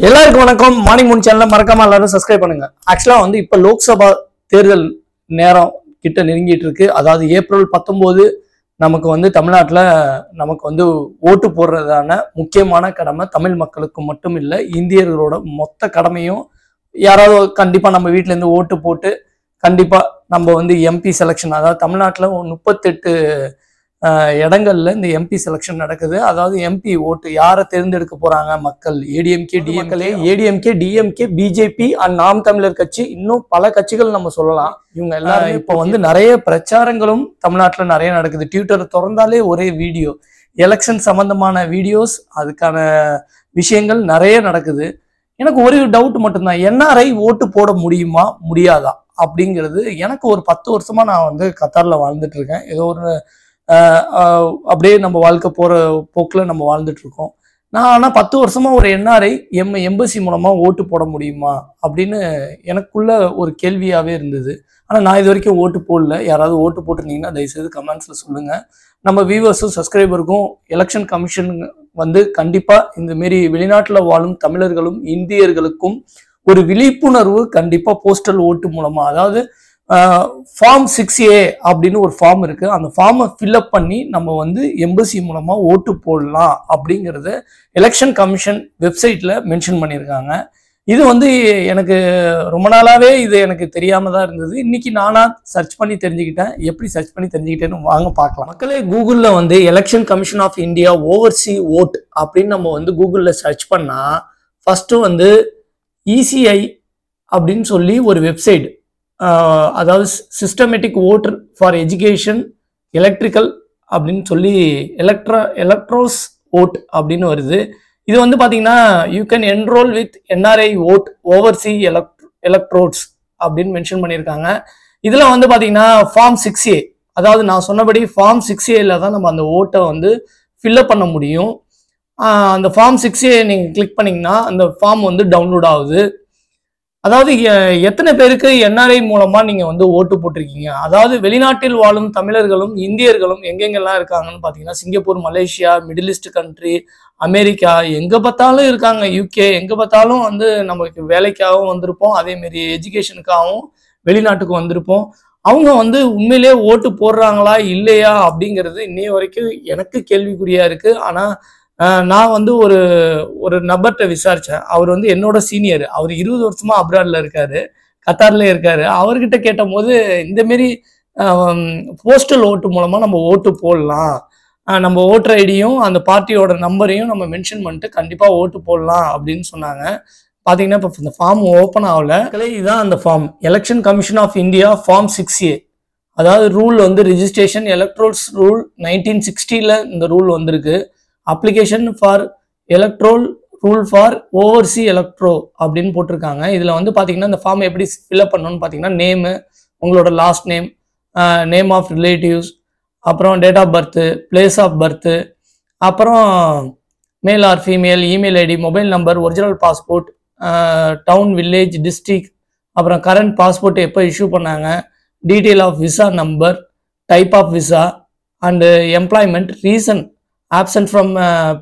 எல்லாருக்கும் வணக்கம். Morning Moon சேனலை மறக்காம எல்லாரும் சப்ஸ்கிரைப் பண்ணுங்க. ஆக்சுவலா வந்து இப்ப லோக்சபா தேர்தல் நேரம் கிட்ட நெருங்கிட்டு இருக்கு. அதாவது ஏப்ரல் 19 நமக்கு வந்து தமிழ்நாட்டில் நமக்கு வந்து ஓட்டு போடுறதான முக்கியமான கடமை தமிழ் மக்களுக்கு மட்டும் இல்லை, இந்தியர்களோட மொத்த கடமையும். யாராவது கண்டிப்பா நம்ம வீட்டுல இருந்து ஓட்டு போட்டு கண்டிப்பா நம்ம வந்து எம்பி செலெக்ஷன், அதாவது தமிழ்நாட்டில் 38 இடங்கள்ல இந்த எம்பி செலெக்ஷன் நடக்குது. அதாவது எம்பி ஓட்டு யாரை தேர்ந்தெடுக்க போறாங்க மக்கள், ADMK DMK, ADMK DMK, BJP and நாம் தமிழர் கட்சி, இன்னும் பல கட்சிகள் நம்ம சொல்லலாம். இவங்க எல்லாரும் இப்போ வந்து நிறைய பிரச்சாரங்களும் தமிழ்நாட்டில் நிறைய நடக்குது. ட்விட்டர் திறந்தாலே ஒரே வீடியோ, எலெக்ஷன் சம்பந்தமான வீடியோஸ், அதுக்கான விஷயங்கள் நிறைய நடக்குது. எனக்கு ஒரு டவுட் மட்டும்தான், என்ஆர்ஐ ஓட்டு போட முடியுமா முடியாதா அப்படிங்கிறது. எனக்கு ஒரு 10 வருஷமா நான் வந்து கத்தார்ல வாழ்ந்துட்டு இருக்கேன். ஏதோ ஒரு அப்படியே நம்ம வாழ்க்கை போற போக்கில் நம்ம வாழ்ந்துட்டு இருக்கோம். நான் ஆனால் 10 வருஷமா ஒரு என்ஆர்ஐ எம்பசி மூலமா ஓட்டு போட முடியுமா அப்படின்னு எனக்குள்ள ஒரு கேள்வியாவே இருந்தது. ஆனால் நான் இது வரைக்கும் ஓட்டு போடல. யாராவது ஓட்டு போட்டிருந்தீங்கன்னா தயவுசெய்து கமெண்ட்ஸ்ல சொல்லுங்க. நம்ம வியூவர்ஸும் சப்ஸ்கிரைபருக்கும் எலெக்ஷன் கமிஷன் வந்து கண்டிப்பா இந்த மாரி வெளிநாட்டில் வாழும் தமிழர்களும் இந்தியர்களுக்கும் ஒரு விழிப்புணர்வு கண்டிப்பா போஸ்டல் ஓட்டு மூலமா, அதாவது ஃபார்ம் 6A அப்படின்னு ஒரு ஃபார்ம் இருக்கு, அந்த ஃபார்மை ஃபில்அப் பண்ணி நம்ம வந்து எம்பசி மூலமா ஓட்டு போடலாம் அப்படிங்கிறத எலெக்ஷன் கமிஷன் வெப்சைட்ல மென்ஷன் பண்ணியிருக்காங்க. இது வந்து எனக்கு ரொம்ப நாளாவே இது எனக்கு தெரியாம தான் இருந்தது. இன்னைக்கு நானா சர்ச் பண்ணி தெரிஞ்சுக்கிட்டேன். எப்படி சர்ச் பண்ணி தெரிஞ்சுக்கிட்டேன்னு வாங்க பார்க்கலாம். மக்களே, கூகுள்ல வந்து election commission of India overseas vote அப்படின்னு நம்ம வந்து கூகுள்ல சர்ச் பண்ணா ஃபர்ஸ்ட் வந்து இசிஐ அப்படின்னு சொல்லி ஒரு வெப்சைட், அதாவது systematic voter for education electrical அப்படின்னு சொல்லி எலக்ட்ரோஸ் ஓட் அப்படின்னு வருது. இது வந்து பார்த்தீங்கன்னா you can enroll with NRI vote overseas electors அப்படின்னு மென்ஷன் பண்ணியிருக்காங்க. இதில் வந்து பார்த்தீங்கன்னா ஃபார்ம் 6A, அதாவது நான் சொன்னபடி ஃபார்ம் 6Aல தான் நம்ம அந்த ஓட்டை வந்து ஃபில்அப் பண்ண முடியும். அந்த ஃபார்ம் 6A நீங்கள் கிளிக் பண்ணிங்கன்னா அந்த ஃபார்ம் வந்து டவுன்லோட் ஆகுது. அதாவது எத்தனை பேருக்கு என்ஆர்ஐ மூலமா நீங்க வந்து ஓட்டு போட்டிருக்கீங்க, அதாவது வெளிநாட்டில் வாழும் தமிழர்களும் இந்தியர்களும் எங்கெங்கெல்லாம் இருக்காங்கன்னு பாத்தீங்கன்னா Singapore, Malaysia, middle east country, America, எங்க பார்த்தாலும் இருக்காங்க. யூகே, எங்க பார்த்தாலும் வந்து நமக்கு வேலைக்காகவும் வந்திருப்போம், அதே மாதிரி எஜுகேஷனுக்காகவும் வெளிநாட்டுக்கு வந்திருப்போம். அவங்க வந்து உண்மையிலே ஓட்டு போடுறாங்களா இல்லையா அப்படிங்கிறது இன்னைய வரைக்கும் எனக்கு கேள்விக்குறியா இருக்கு. ஆனா நான் வந்து ஒரு நபர்கிட்ட விசாரிச்சேன். அவர் வந்து என்னோட சீனியர். அவர் 20 வருஷமா அப்ராட்ல இருக்காரு, கத்தார்ல இருக்காரு. அவர்கிட்ட கேட்ட போது இந்த மாரி போஸ்டல் ஓட்டு மூலமா நம்ம ஓட்டு போடலாம், நம்ம ஓட்டர் ஐடியும் அந்த பார்ட்டியோட நம்பரையும் நம்ம மென்ஷன் பண்ணிட்டு கண்டிப்பா ஓட்டு போடலாம் அப்படின்னு சொன்னாங்க. பாத்தீங்கன்னா இப்போ இந்த ஃபார்ம் ஓப்பன் ஆகல. இதுதான் அந்த form, election commission of India form 6A. அதாவது ரூல் வந்து ரிஜிஸ்ட்ரேஷன் எலக்ட்ரோல்ஸ் ரூல் 1960ல இந்த ரூல் வந்திருக்கு. Application for electoral rule for overseer electro அப்படின்னு போட்டிருக்காங்க. இதில் வந்து பார்த்தீங்கன்னா இந்த ஃபார்ம் எப்படி ஃபில்அப் பண்ணணும்னு பார்த்தீங்கன்னா நேமு, உங்களோட last name, name of relatives, அப்புறம் date of birth, place of birth, அப்புறம் male or female, email ID, mobile number, original passport, town, village, district, அப்புறம் கரண்ட் பாஸ்போர்ட் எப்போ இஷ்யூ பண்ணாங்க, detail of visa number, type of visa and employment, reason absent from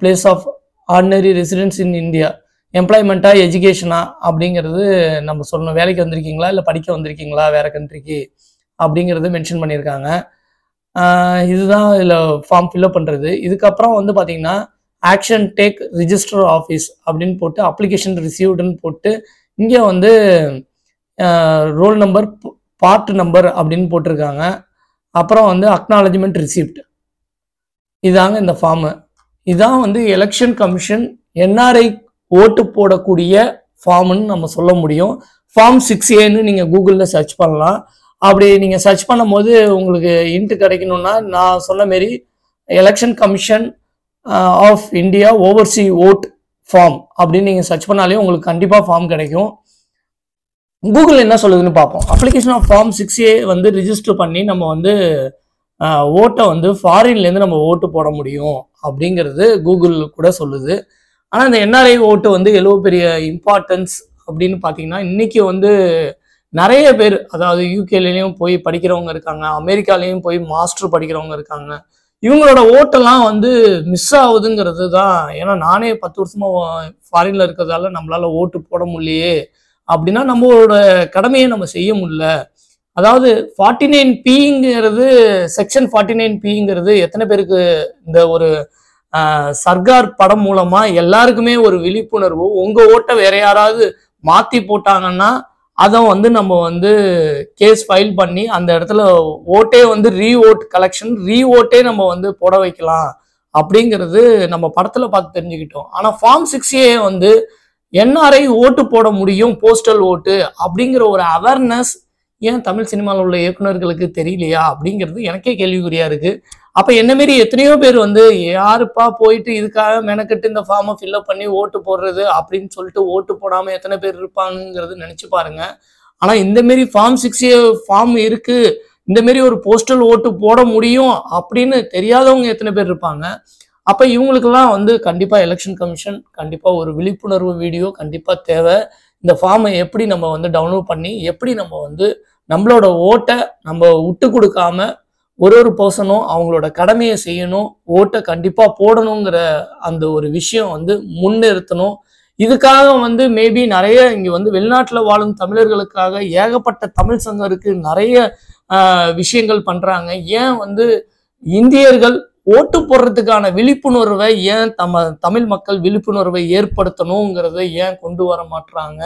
place of ordinary residence in India, எம்ப்ளாய்மெண்ட்டா எஜுகேஷனா அப்படிங்கிறது நம்ம சொல்லணும். வேலைக்கு வந்திருக்கீங்களா இல்லை படிக்க வந்திருக்கீங்களா வேற கண்ட்ரிக்கு அப்படிங்கிறது மென்ஷன் பண்ணியிருக்காங்க. இதுதான் இதில் ஃபார்ம் ஃபில்அப் பண்ணுறது. இதுக்கப்புறம் வந்து பார்த்தீங்கன்னா ஆக்ஷன் டேக் ரிஜிஸ்டர் ஆஃபீஸ் அப்படின்னு போட்டு அப்ளிகேஷன் ரிசீவ்டுன்னு போட்டு இங்கே வந்து ரோல் நம்பர், பார்ட் நம்பர் அப்படின்னு போட்டிருக்காங்க. அப்புறம் வந்து அக்னாலஜ்மெண்ட் ரிசீப்ட், இதாங்க இந்த ஃபார்மு. இதான் வந்து எலெக்ஷன் கமிஷன் என்ஆர்ஐ ஓட்டு போடக்கூடிய ஃபார்ம்னு நம்ம சொல்ல முடியும். ஃபார்ம் 6Aன்னு நீங்கள் கூகுளில் சர்ச் பண்ணலாம். அப்படி நீங்கள் சர்ச் பண்ணும்போது உங்களுக்கு இன்ட்டு கிடைக்கணும்னா நான் சொன்ன மாரி election commission of India overseas vote form அப்படின்னு நீங்கள் சர்ச் பண்ணாலே உங்களுக்கு கண்டிப்பாக ஃபார்ம் கிடைக்கும். கூகுள் என்ன சொல்லுதுன்னு பார்ப்போம். அப்ளிகேஷன் ஆஃப் ஃபார்ம் 6A வந்து ரிஜிஸ்டர் பண்ணி நம்ம வந்து ஓட்டை வந்து ஃபாரின்லேருந்து நம்ம ஓட்டு போட முடியும் அப்படிங்கிறது கூகுள் கூட சொல்லுது. ஆனால் இந்த என்ஆர்ஐ ஓட்டு வந்து எவ்வளோ பெரிய இம்பார்ட்டன்ஸ் அப்படின்னு பார்த்தீங்கன்னா இன்னைக்கு வந்து நிறைய பேர், அதாவது யூகேலையும் போய் படிக்கிறவங்க இருக்காங்க, அமெரிக்காலையும் போய் மாஸ்டர் படிக்கிறவங்க இருக்காங்க, இவங்களோட ஓட்டெல்லாம் வந்து மிஸ் ஆகுதுங்கிறது தான். ஏன்னா நானே 10 வருஷமா ஃபாரின்ல இருக்கிறதால நம்மளால ஓட்டு போட முடியலையே அப்படின்னா நம்மளோட கடமையை நம்ம செய்ய முடியல. அதாவது 49Pங்கிறது செக்ஷன் 49Pங்கிறது எத்தனை பேருக்கு இந்த ஒரு சர்க்கார் படம் மூலமா எல்லாருக்குமே ஒரு விழிப்புணர்வு. உங்க ஓட்டை வேற யாராவது மாத்தி போட்டாங்கன்னா அதை வந்து நம்ம வந்து கேஸ் ஃபைல் பண்ணி அந்த இடத்துல ஓட்டே வந்து ரீ ஓட்டே நம்ம வந்து போட வைக்கலாம் அப்படிங்கிறது நம்ம படத்துல பார்த்து தெரிஞ்சுக்கிட்டோம். ஆனா ஃபார்ம் 6A வந்து என்ஆர்ஐ ஓட்டு போட முடியும் போஸ்டல் ஓட்டு அப்படிங்கிற ஒரு அவேர்னஸ் ஏன் தமிழ் சினிமாவில் உள்ள இயக்குநர்களுக்கு தெரியலையா அப்படிங்கிறது எனக்கே கேள்விக்குறியா இருக்கு. அப்ப என்ன மாரி எத்தனையோ பேர் வந்து யாருப்பா போயிட்டு இதுக்காக மெனக்கெட்டு இந்த ஃபார்மை ஃபில்அப் பண்ணி ஓட்டு போடுறது அப்படின்னு சொல்லிட்டு ஓட்டு போடாம எத்தனை பேர் இருப்பாங்கிறது நினைச்சு பாருங்க. ஆனா இந்த மாரி ஃபார்ம் 6A ஃபார்ம் இருக்கு, இந்த மாரி ஒரு போஸ்டல் ஓட்டு போட முடியும் அப்படின்னு தெரியாதவங்க எத்தனை பேர் இருப்பாங்க. அப்ப இவங்களுக்கெல்லாம் வந்து கண்டிப்பா எலெக்ஷன் கமிஷன் கண்டிப்பா ஒரு விழிப்புணர்வு வீடியோ கண்டிப்பா தேவை. இந்த ஃபார்மை எப்படி நம்ம வந்து டவுன்லோட் பண்ணி எப்படி நம்ம வந்து நம்மளோட ஓட்டை நம்ம விட்டு கொடுக்காம ஒரு பர்சனும் அவங்களோட கடமையை செய்யணும், ஓட்டை கண்டிப்பா போடணுங்கிற அந்த ஒரு விஷயம் வந்து முன்னிறுத்தணும். இதுக்காக வந்து மேபி நிறைய இங்க வந்து வெளிநாட்டுல வாழும் தமிழர்களுக்காக ஏகப்பட்ட தமிழ் சங்கம் இருக்கு, நிறைய விஷயங்கள் பண்றாங்க. ஏன் வந்து இந்தியர்கள் ஓட்டு போடுறதுக்கான விழிப்புணர்வை ஏன் தமிழ் மக்கள் விழிப்புணர்வை ஏற்படுத்தணுங்கிறத ஏன் கொண்டு வர மாட்டாங்க?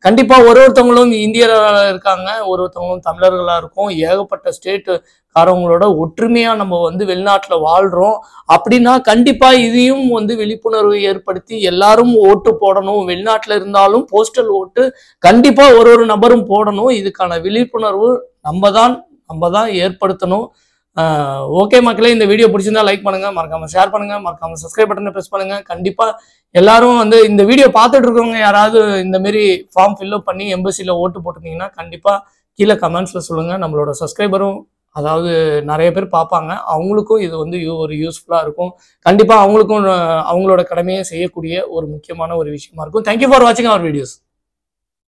கண்டிப்பா ஒருத்தவங்களும் இந்தியர்களா இருக்காங்க, ஒருத்தவங்களும் தமிழர்களா இருக்கும். ஏகப்பட்ட ஸ்டேட்டுக்காரவங்களோட ஒற்றுமையா நம்ம வந்து வெளிநாட்டுல வாழ்றோம் அப்படின்னா கண்டிப்பா இதையும் வந்து விழிப்புணர்வு ஏற்படுத்தி எல்லாரும் ஓட்டு போடணும். வெளிநாட்டுல இருந்தாலும் போஸ்டல் ஓட்டு கண்டிப்பா ஒரு நபரும் போடணும். இதுக்கான விழிப்புணர்வு நம்ம தான் ஏற்படுத்தணும். ஓகே மக்களே, இந்த வீடியோ பிடிச்சிருந்தா லைக் பண்ணுங்க, மறக்காம ஷேர் பண்ணுங்க, மறக்காம சப்ஸ்கிரைப் பட்டனை பிரஸ் பண்ணுங்க. கண்டிப்பா எல்லாரும் வந்து இந்த வீடியோ பார்த்துட்டு இருக்கவங்க யாராவது இந்த மாதிரி ஃபார்ம் ஃபில்அப் பண்ணி எம்பசில ஓட்டு போட்டிருந்தீங்கன்னா கண்டிப்பா கீழே கமெண்ட்ஸ்ல சொல்லுங்க. நம்மளோட சப்ஸ்கிரைபரும் அதாவது நிறைய பேர் பார்ப்பாங்க, அவங்களுக்கும் இது வந்து ஒரு யூஸ்ஃபுல்லா இருக்கும். கண்டிப்பா அவங்களுக்கும் அவங்களோட கடமையை செய்யக்கூடிய ஒரு முக்கியமான ஒரு விஷயமா இருக்கும். தேங்க்யூ ஃபார் வாட்சிங் அவர் வீடியோஸ்.